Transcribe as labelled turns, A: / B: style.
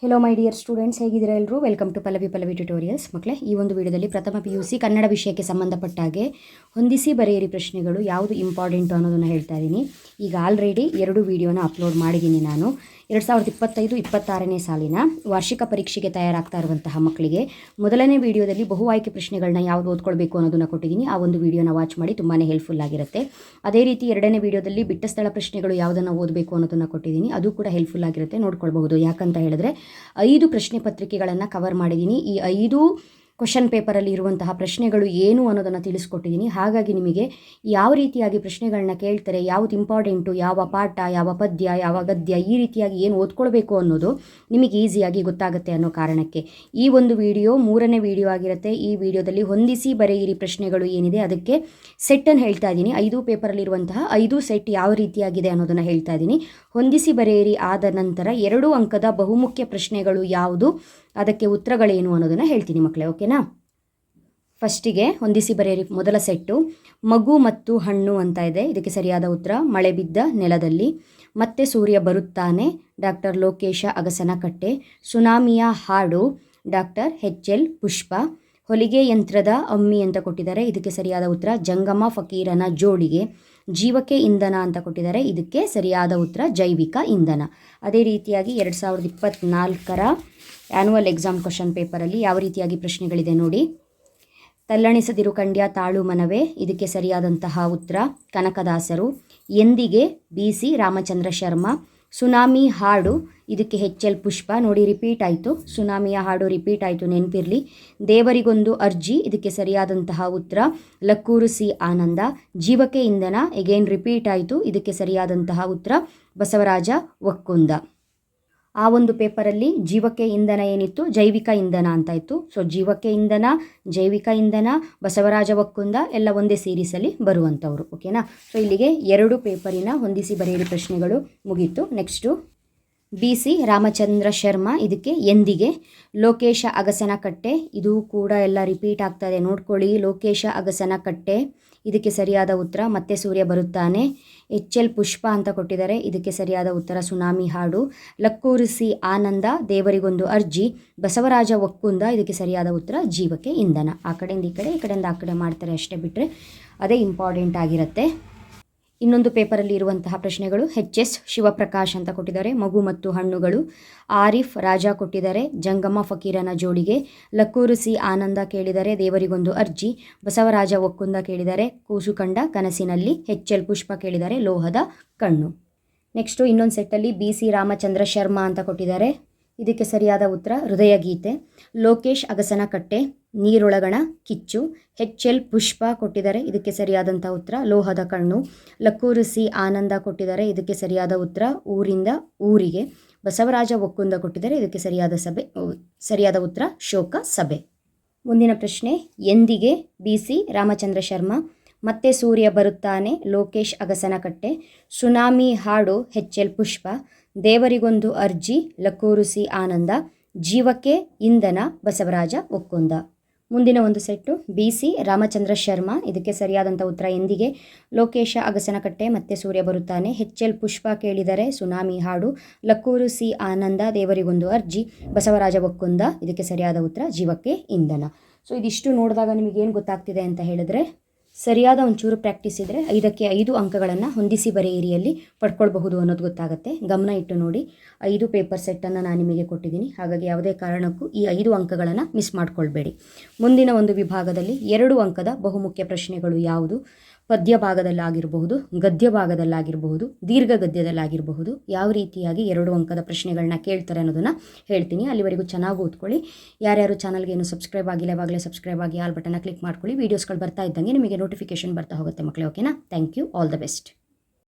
A: Hello my dear students, ಹೇಗಿದ್ದೀರಾ ಎಲ್ಲರೂ? Welcome to Pallavi tutorials. ಮಕ್ಕಳೇ, ಈ ಒಂದು ವಿಡಿಯೋದಲ್ಲಿ ಪ್ರಥಮ PUC ಕನ್ನಡ ವಿಷಯಕ್ಕೆ ಸಂಬಂಧಪಟ್ಟ ಹಾಗೆ ಹೊಂದಿಸಿ ಬರೆಯಿರಿ ಪ್ರಶ್ನೆಗಳು ಯಾವುದು ಇಂಪಾರ್ಟೆಂಟು ಅನ್ನೋದನ್ನು ಹೇಳ್ತಾ ಇದ್ದೀನಿ. ಈಗ ಆಲ್ರೆಡಿ 2 ವಿಡಿಯೋನ ಅಪ್ಲೋಡ್ ಮಾಡಿದ್ದೀನಿ ನಾನು. 2025-26ನೇ ಸಾಲಿನ ವಾರ್ಷಿಕ ಪರೀಕ್ಷೆಗೆ ತಯಾರಾಗ್ತಾ ಇರುವಂತಹ ಮಕ್ಕಳಿಗೆ ಮೊದಲನೇ ವಿಡಿಯೋದಲ್ಲಿ ಬಹು ಆಯ್ಕೆ ಪ್ರಶ್ನೆಗಳನ್ನ ಯಾವುದು ಓದ್ಕೊಳ್ಬೇಕು ಅನ್ನೋದನ್ನು ಕೊಟ್ಟಿದ್ದೀನಿ. ಆ ಒಂದು ವಿಡಿಯೋನ ವಾಚ್ ಮಾಡಿ, ತುಂಬಾ ಹೆಲ್ಪ್ಫುಲ್ ಆಗಿರುತ್ತೆ. ಅದೇ ರೀತಿ 2ನೇ ವಿಡಿಯೋದಲ್ಲಿ ಬಿಟ್ಟ ಸ್ಥಳ ಪ್ರಶ್ನೆಗಳು ಯಾವುದನ್ನು ಓದಬೇಕು ಅನ್ನೋದನ್ನು ಕೊಟ್ಟಿದ್ದೀನಿ. ಅದು ಕೂಡ ಹೆಲ್ಪ್ಫುಲ್ ಆಗಿರುತ್ತೆ, ನೋಡ್ಕೊಳ್ಬಹುದು. ಯಾಕಂತ ಹೇಳಿದ್ರೆ 5 ಪ್ರಶ್ನೆ ಪತ್ರಿಕೆಗಳನ್ನು ಕವರ್ ಮಾಡಿದ್ದೀನಿ. ಈ 5 ಕ್ವಶನ್ ಪೇಪರಲ್ಲಿ ಇರುವಂತಹ ಪ್ರಶ್ನೆಗಳು ಏನು ಅನ್ನೋದನ್ನು ತಿಳಿಸ್ಕೊಟ್ಟಿದ್ದೀನಿ. ಹಾಗಾಗಿ ನಿಮಗೆ ಯಾವ ರೀತಿಯಾಗಿ ಪ್ರಶ್ನೆಗಳನ್ನ ಕೇಳ್ತಾರೆ, ಯಾವುದು ಇಂಪಾರ್ಟೆಂಟು, ಯಾವ ಪಾಠ, ಯಾವ ಪದ್ಯ, ಯಾವ ಗದ್ಯ, ಈ ರೀತಿಯಾಗಿ ಏನು ಓದ್ಕೊಳ್ಬೇಕು ಅನ್ನೋದು ನಿಮಗೆ ಈಸಿಯಾಗಿ ಗೊತ್ತಾಗುತ್ತೆ ಅನ್ನೋ ಕಾರಣಕ್ಕೆ ಈ ಒಂದು ವಿಡಿಯೋ 3ನೇ ವಿಡಿಯೋ ಆಗಿರುತ್ತೆ. ಈ ವಿಡಿಯೋದಲ್ಲಿ ಹೊಂದಿಸಿ ಬರೆಯಿರಿ ಪ್ರಶ್ನೆಗಳು ಏನಿದೆ ಅದಕ್ಕೆ ಸೆಟ್ಟನ್ನು ಹೇಳ್ತಾ ಇದ್ದೀನಿ. 5 ಪೇಪರಲ್ಲಿರುವಂತಹ 5 ಸೆಟ್ ಯಾವ ರೀತಿಯಾಗಿದೆ ಅನ್ನೋದನ್ನು ಹೇಳ್ತಾ ಇದ್ದೀನಿ. ಹೊಂದಿಸಿ ಬರೆಯಿರಿ ಆದ ನಂತರ 2 ಅಂಕದ ಬಹುಮುಖ್ಯ ಪ್ರಶ್ನೆಗಳು ಯಾವುದು, ಅದಕ್ಕೆ ಉತ್ತರಗಳೇನು ಅನ್ನೋದನ್ನು ಹೇಳ್ತೀನಿ ಮಕ್ಕಳೇ. ಓಕೆನಾ? ಫಸ್ಟಿಗೆ ಹೊಂದಿಸಿ ಬರೆಯಿರಿ ಮೊದಲ ಸೆಟ್ಟು ಮಗು ಮತ್ತು ಹಣ್ಣು ಅಂತ ಇದೆ. ಇದಕ್ಕೆ ಸರಿಯಾದ ಉತ್ತರ ಮಳೆ ಬಿದ್ದ ನೆಲದಲ್ಲಿ. ಮತ್ತೆ ಸೂರ್ಯ ಬರುತ್ತಾನೆ, ಡಾಕ್ಟರ್ ಲೋಕೇಶ ಅಗಸನಕಟ್ಟೆ. ಸುನಾಮಿಯ ಹಾಡು, ಡಾಕ್ಟರ್ HL ಪುಷ್ಪ. ಹೊಲಿಗೆ ಯಂತ್ರದ ಅಮ್ಮಿ ಅಂತ ಕೊಟ್ಟಿದ್ದಾರೆ. ಇದಕ್ಕೆ ಸರಿಯಾದ ಉತ್ತರ ಜಂಗಮ ಫಕೀರನ ಜೋಡಿಗೆ. ಜೀವಕ್ಕೆ ಇಂಧನ ಅಂತ ಕೊಟ್ಟಿದ್ದಾರೆ. ಇದಕ್ಕೆ ಸರಿಯಾದ ಉತ್ತರ ಜೈವಿಕ ಇಂಧನ. ಅದೇ ರೀತಿಯಾಗಿ 2024ರ ಆ್ಯನ್ಯುವಲ್ ಎಕ್ಸಾಮ್ ಕ್ವಶನ್ ಪೇಪರಲ್ಲಿ ಯಾವ ರೀತಿಯಾಗಿ ಪ್ರಶ್ನೆಗಳಿದೆ ನೋಡಿ. ತಲ್ಲಣಿಸದಿರು ಕಂಡ್ಯ ತಾಳು ಮನವೇ. ಇದಕ್ಕೆ ಸರಿಯಾದಂತಹ ಉತ್ತರ ಕನಕದಾಸರು. ಎಂದಿಗೆ BC ರಾಮಚಂದ್ರ ಶರ್ಮಾ. ಸುನಾಮಿ ಹಾಡು, ಇದಕ್ಕೆ HL ಪುಷ್ಪ. ನೋಡಿ, ರಿಪೀಟ್ ಆಯಿತು, ಸುನಾಮಿಯ ಹಾಡು ರಿಪೀಟ್ ಆಯಿತು, ನೆನಪಿರಲಿ. ದೇವರಿಗೊಂದು ಅರ್ಜಿ, ಇದಕ್ಕೆ ಸರಿಯಾದಂತಹ ಉತ್ತರ ಲಕ್ಕೂರು C ಆನಂದ. ಜೀವಕ್ಕೆ ಇಂಧನ, ಎಗೇನ್ ರಿಪೀಟ್ ಆಯಿತು, ಇದಕ್ಕೆ ಸರಿಯಾದಂತಹ ಉತ್ತರ ಬಸವರಾಜ ಒಕ್ಕುಂದ. ಆ ಒಂದು ಪೇಪರಲ್ಲಿ ಜೀವಕ್ಕೆ ಇಂಧನ ಏನಿತ್ತು, ಜೈವಿಕ ಇಂಧನ ಅಂತ ಇತ್ತು. ಸೊ ಜೀವಕ್ಕೆ ಇಂಧನ, ಜೈವಿಕ ಇಂಧನ, ಬಸವರಾಜ ಒಕ್ಕುಂದ ಎಲ್ಲ ಒಂದೇ ಸೀರೀಸಲ್ಲಿ ಬರುವಂಥವ್ರು. ಓಕೆನಾ? ಸೊ ಇಲ್ಲಿಗೆ 2 ಪೇಪರಿನ ಹೊಂದಿಸಿ ಬರೆಯಿರಿ ಪ್ರಶ್ನೆಗಳು ಮುಗೀತು. ನೆಕ್ಸ್ಟು BC ರಾಮಚಂದ್ರ ಶರ್ಮಾ, ಇದಕ್ಕೆ ಎಂದಿಗೆ. ಲೋಕೇಶ ಅಗಸನಕಟ್ಟೆ, ಇದು ಕೂಡ ಎಲ್ಲ ರಿಪೀಟ್ ಆಗ್ತದೆ, ನೋಡ್ಕೊಳ್ಳಿ. ಲೋಕೇಶ ಅಗಸನಕಟ್ಟೆ, ಇದಕ್ಕೆ ಸರಿಯಾದ ಉತ್ತರ ಮತ್ತೆ ಸೂರ್ಯ ಬರುತ್ತಾನೆ. HL ಪುಷ್ಪ ಅಂತ ಕೊಟ್ಟಿದ್ದಾರೆ. ಇದಕ್ಕೆ ಸರಿಯಾದ ಉತ್ತರ ಸುನಾಮಿ ಹಾಡು. ಲಕ್ಕೂರು C ಆನಂದ, ದೇವರಿಗೊಂದು ಅರ್ಜಿ. ಬಸವರಾಜ ಒಕ್ಕುಂದ, ಇದಕ್ಕೆ ಸರಿಯಾದ ಉತ್ತರ ಜೀವಕ್ಕೆ ಇಂಧನ. ಆ ಕಡೆಯಿಂದ ಈ ಕಡೆ, ಈ ಕಡೆಯಿಂದ ಆ ಕಡೆ ಮಾಡ್ತಾರೆ ಅಷ್ಟೇ, ಬಿಟ್ಟರೆ ಅದೇ ಇಂಪಾರ್ಟೆಂಟ್ ಆಗಿರುತ್ತೆ. ಇನ್ನೊಂದು ಪೇಪರಲ್ಲಿ ಇರುವಂತಹ ಪ್ರಶ್ನೆಗಳು HS ಶಿವಪ್ರಕಾಶ್ ಅಂತ ಕೊಟ್ಟಿದ್ದಾರೆ. ಮಗು ಮತ್ತು ಹಣ್ಣುಗಳು. ಆರಿಫ್ ರಾಜಾ ಕೊಟ್ಟಿದ್ದಾರೆ. ಜಂಗಮ ಫಕೀರನ ಜೋಡಿಗೆ. ಲಕ್ಕೂರು C ಆನಂದ ಕೇಳಿದರೆ ದೇವರಿಗೊಂದು ಅರ್ಜಿ. ಬಸವರಾಜ ಒಕ್ಕುಂದ ಕೇಳಿದರೆ ಕೂಸು ಕಂಡ ಕನಸಿನಲ್ಲಿ. HL ಪುಷ್ಪ ಕೇಳಿದರೆ ಲೋಹದ ಕಣ್ಣು. ನೆಕ್ಸ್ಟು ಇನ್ನೊಂದು ಸೆಟ್ಟಲ್ಲಿ BC ರಾಮಚಂದ್ರ ಶರ್ಮಾ ಅಂತ ಕೊಟ್ಟಿದ್ದಾರೆ. ಇದಕ್ಕೆ ಸರಿಯಾದ ಉತ್ತರ ಹೃದಯ ಗೀತೆ. ಲೋಕೇಶ್ ಅಗಸನಕಟ್ಟೆ, ನೀರೊಳಗಣ ಕಿಚ್ಚು. HL ಪುಷ್ಪ ಕೊಟ್ಟಿದ್ದಾರೆ. ಇದಕ್ಕೆ ಸರಿಯಾದಂಥ ಉತ್ತರ ಲೋಹದ ಕಣ್ಣು. ಲಕ್ಕೂರು C ಆನಂದ ಕೊಟ್ಟಿದ್ದಾರೆ. ಇದಕ್ಕೆ ಸರಿಯಾದ ಉತ್ತರ ಊರಿಂದ ಊರಿಗೆ. ಬಸವರಾಜ ಒಕ್ಕುಂದ ಕೊಟ್ಟಿದ್ದಾರೆ. ಇದಕ್ಕೆ ಸರಿಯಾದ ಉತ್ತರ ಶೋಕ ಸಭೆ. ಮುಂದಿನ ಪ್ರಶ್ನೆ ಎಂದಿಗೆ BC ರಾಮಚಂದ್ರ ಶರ್ಮಾ. ಮತ್ತೆ ಸೂರ್ಯ ಬರುತ್ತಾನೆ, ಲೋಕೇಶ್ ಅಗಸನಕಟ್ಟೆ. ಸುನಾಮಿ ಹಾಡು, HL ಪುಷ್ಪ. ದೇವರಿಗೊಂದು ಅರ್ಜಿ, ಲಕ್ಕೂರು C ಆನಂದ. ಜೀವಕ್ಕೆ ಇಂಧನ, ಬಸವರಾಜ ಒಕ್ಕುಂದ. ಮುಂದಿನ ಒಂದು ಸೆಟ್ಟು BC ರಾಮಚಂದ್ರ ಶರ್ಮಾ. ಇದಕ್ಕೆ ಸರಿಯಾದಂಥ ಉತ್ತರ ಎಂದಿಗೆ. ಲೋಕೇಶ ಅಗಸನಕಟ್ಟೆ, ಮತ್ತೆ ಸೂರ್ಯ ಬರುತ್ತಾನೆ. HL ಪುಷ್ಪ ಕೇಳಿದರೆ ಸುನಾಮಿ ಹಾಡು. ಲಕ್ಕೂರು C ಆನಂದ, ದೇವರಿಗೊಂದು ಅರ್ಜಿ. ಬಸವರಾಜ ಒಕ್ಕುಂದ, ಇದಕ್ಕೆ ಸರಿಯಾದ ಉತ್ತರ ಜೀವಕ್ಕೆ ಇಂಧನ. ಸೊ ಇದಿಷ್ಟು ನೋಡಿದಾಗ ನಿಮಗೇನು ಗೊತ್ತಾಗ್ತಿದೆ ಅಂತ ಹೇಳಿದ್ರೆ, ಸರಿಯಾದ ಒಂಚೂರು ಪ್ರಾಕ್ಟೀಸ್ ಇದ್ದರೆ 5ಕ್ಕೆ 5 ಅಂಕಗಳನ್ನು ಹೊಂದಿಸಿ ಬರೆಯಿರಿಯಲ್ಲಿ ಪಡ್ಕೊಳ್ಬಹುದು ಅನ್ನೋದು ಗೊತ್ತಾಗುತ್ತೆ. ಗಮನ ಇಟ್ಟು ನೋಡಿ. 5 ಪೇಪರ್ ಸೆಟ್ಟನ್ನು ನಾನು ನಿಮಗೆ ಕೊಟ್ಟಿದ್ದೀನಿ. ಹಾಗಾಗಿ ಯಾವುದೇ ಕಾರಣಕ್ಕೂ ಈ 5 ಅಂಕಗಳನ್ನು ಮಿಸ್ ಮಾಡ್ಕೊಳ್ಬೇಡಿ. ಮುಂದಿನ ಒಂದು ವಿಭಾಗದಲ್ಲಿ 2 ಅಂಕದ ಬಹುಮುಖ್ಯ ಪ್ರಶ್ನೆಗಳು ಯಾವುದು, ಪದ್ಯ ಭಾಗದಲ್ಲಾಗಿರಬಹುದು, ಗದ್ಯ ಭಾಗದಲ್ಲಾಗಿರಬಹುದು, ದೀರ್ಘ ಗದ್ಯದಲ್ಲಾಗಿರಬಹುದು, ಯಾವ ರೀತಿಯಾಗಿ 2 ಅಂಕದ ಪ್ರಶ್ನೆಗಳನ್ನ ಕೇಳ್ತಾರೆ ಅನ್ನೋದನ್ನು ಹೇಳ್ತೀನಿ. ಅಲ್ಲಿವರೆಗೂ ಚೆನ್ನಾಗಿ ಓದ್ಕೊಳ್ಳಿ. ಯಾರ್ಯಾರು ಚಾನಲ್ಗೆ ಏನು ಸಬ್ಸ್ಕ್ರೈಬ್ ಆಗಿಲ್ಲ, ಇವಾಗಲೇ ಸಬ್ಸ್ಕ್ರೈಬ್ ಆಗಿ ಆಲ್ ಬಟನ್ನ ಕ್ಲಿಕ್ ಮಾಡ್ಕೊಳ್ಳಿ. ವೀಡಿಯೋಸ್ಗಳು ಬರ್ತಾ ಇದ್ದಂಗೆ ನಿಮಗೆ ನೋಟಿಫಿಕೇಶನ್ ಬರ್ತಾ ಹೋಗುತ್ತೆ ಮಕ್ಕಳೇ. ಓಕೆನಾ? Thank you. All the best.